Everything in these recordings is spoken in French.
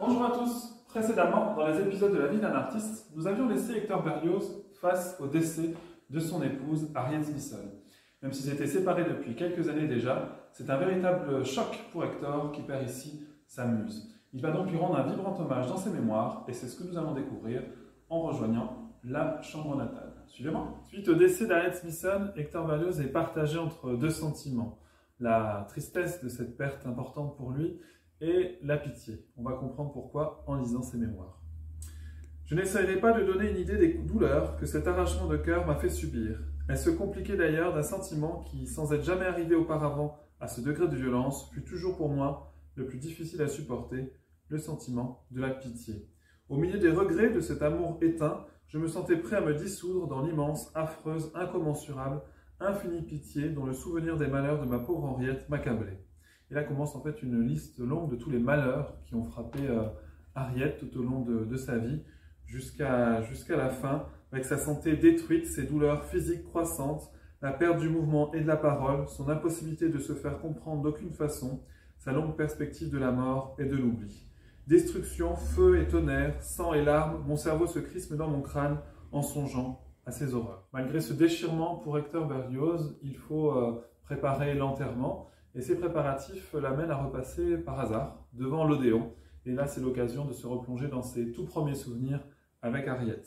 Bonjour à tous. Précédemment, dans les épisodes de la vie d'un artiste, nous avions laissé Hector Berlioz face au décès de son épouse Harriet Smithson. Même s'ils étaient séparés depuis quelques années déjà, c'est un véritable choc pour Hector qui perd ici sa muse. Il va donc lui rendre un vibrant hommage dans ses mémoires et c'est ce que nous allons découvrir en rejoignant la chambre natale. Suivez-moi. Suite au décès d'Harriet Smithson, Hector Berlioz est partagé entre deux sentiments. La tristesse de cette perte importante pour lui et la pitié. On va comprendre pourquoi en lisant ses mémoires. Je n'essaierai pas de donner une idée des douleurs que cet arrachement de cœur m'a fait subir. Elle se compliquait d'ailleurs d'un sentiment qui, sans être jamais arrivé auparavant à ce degré de violence, fut toujours pour moi le plus difficile à supporter, le sentiment de la pitié. Au milieu des regrets de cet amour éteint, je me sentais prêt à me dissoudre dans l'immense, affreuse, incommensurable, infinie pitié dont le souvenir des malheurs de ma pauvre Henriette m'accablait. Et là commence en fait une liste longue de tous les malheurs qui ont frappé Harriet tout au long de sa vie, jusqu'à la fin, avec sa santé détruite, ses douleurs physiques croissantes, la perte du mouvement et de la parole, son impossibilité de se faire comprendre d'aucune façon, sa longue perspective de la mort et de l'oubli. Destruction, feu et tonnerre, sang et larmes, mon cerveau se crispe dans mon crâne en songeant à ces horreurs. Malgré ce déchirement pour Hector Berlioz, il faut préparer l'enterrement. Et ces préparatifs l'amènent à repasser par hasard devant l'Odéon. Et là, c'est l'occasion de se replonger dans ses tout premiers souvenirs avec Harriet.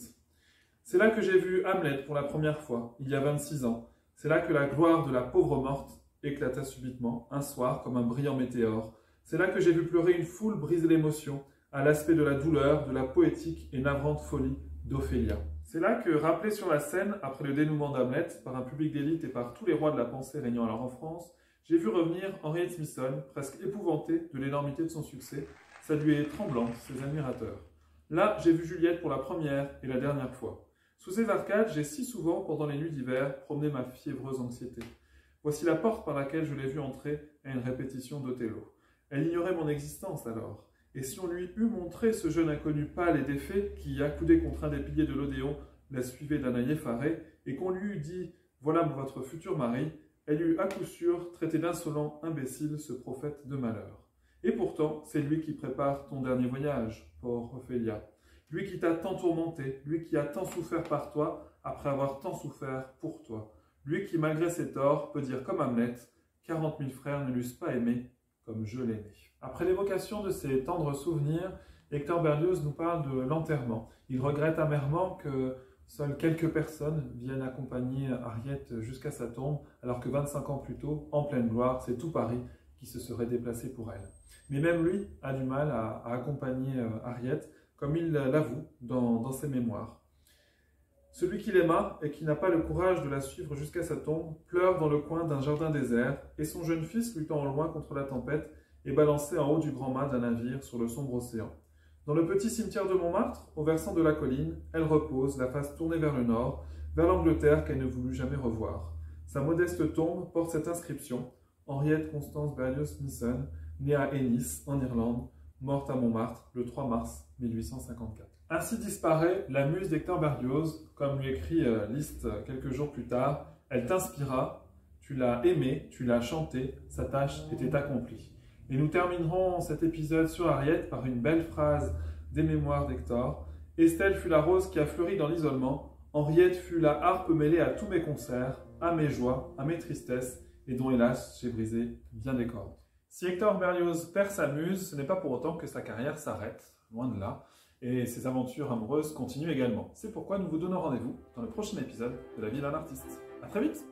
C'est là que j'ai vu Hamlet pour la première fois, il y a 26 ans. C'est là que la gloire de la pauvre morte éclata subitement, un soir, comme un brillant météore. C'est là que j'ai vu pleurer une foule brisée d'émotion, à l'aspect de la douleur, de la poétique et navrante folie d'Ophélia. C'est là que, rappelé sur la scène, après le dénouement d'Hamlet, par un public d'élite et par tous les rois de la pensée régnant alors en France, j'ai vu revenir Henriette Smithson, presque épouvantée de l'énormité de son succès, saluer tremblante ses admirateurs. Là, j'ai vu Juliette pour la première et la dernière fois. Sous ces arcades, j'ai si souvent, pendant les nuits d'hiver, promené ma fiévreuse anxiété. Voici la porte par laquelle je l'ai vue entrer à une répétition d'Othello. Elle ignorait mon existence alors, et si on lui eût montré ce jeune inconnu pâle et défait qui, accoudé contre un des piliers de l'Odéon, la suivait d'un œil effaré, et qu'on lui eût dit « Voilà votre futur mari », elle eut à coup sûr traité d'insolent imbécile ce prophète de malheur. Et pourtant, c'est lui qui prépare ton dernier voyage, pauvre Ophélia. Lui qui t'a tant tourmenté, lui qui a tant souffert par toi, après avoir tant souffert pour toi. Lui qui, malgré ses torts, peut dire comme Hamlet, 40 000 frères ne l'eussent pas aimé comme je l'aimais. Après l'évocation de ces tendres souvenirs, Hector Berlioz nous parle de l'enterrement. Il regrette amèrement que seules quelques personnes viennent accompagner Harriet jusqu'à sa tombe, alors que 25 ans plus tôt, en pleine gloire, c'est tout Paris qui se serait déplacé pour elle. Mais même lui a du mal à accompagner Harriet, comme il l'avoue dans ses mémoires. Celui qui l'aima et qui n'a pas le courage de la suivre jusqu'à sa tombe pleure dans le coin d'un jardin désert, et son jeune fils, luttant au loin contre la tempête, est balancé en haut du grand mât d'un navire sur le sombre océan. Dans le petit cimetière de Montmartre, au versant de la colline, elle repose, la face tournée vers le nord, vers l'Angleterre qu'elle ne voulut jamais revoir. Sa modeste tombe porte cette inscription « Henriette Constance Berlioz Smithson, née à Ennis, en Irlande, morte à Montmartre le 3 mars 1854. » Ainsi disparaît la muse d'Hector Berlioz, comme lui écrit Liszt quelques jours plus tard. Elle t'inspira, tu l'as aimée, tu l'as chantée, sa tâche était accomplie. Et nous terminerons cet épisode sur Harriet par une belle phrase des mémoires d'Hector. Estelle fut la rose qui a fleuri dans l'isolement. Henriette fut la harpe mêlée à tous mes concerts, à mes joies, à mes tristesses, et dont hélas j'ai brisé bien des cordes. Si Hector Berlioz perd sa muse, ce n'est pas pour autant que sa carrière s'arrête, loin de là, et ses aventures amoureuses continuent également. C'est pourquoi nous vous donnons rendez-vous dans le prochain épisode de La vie d'un artiste. À très vite!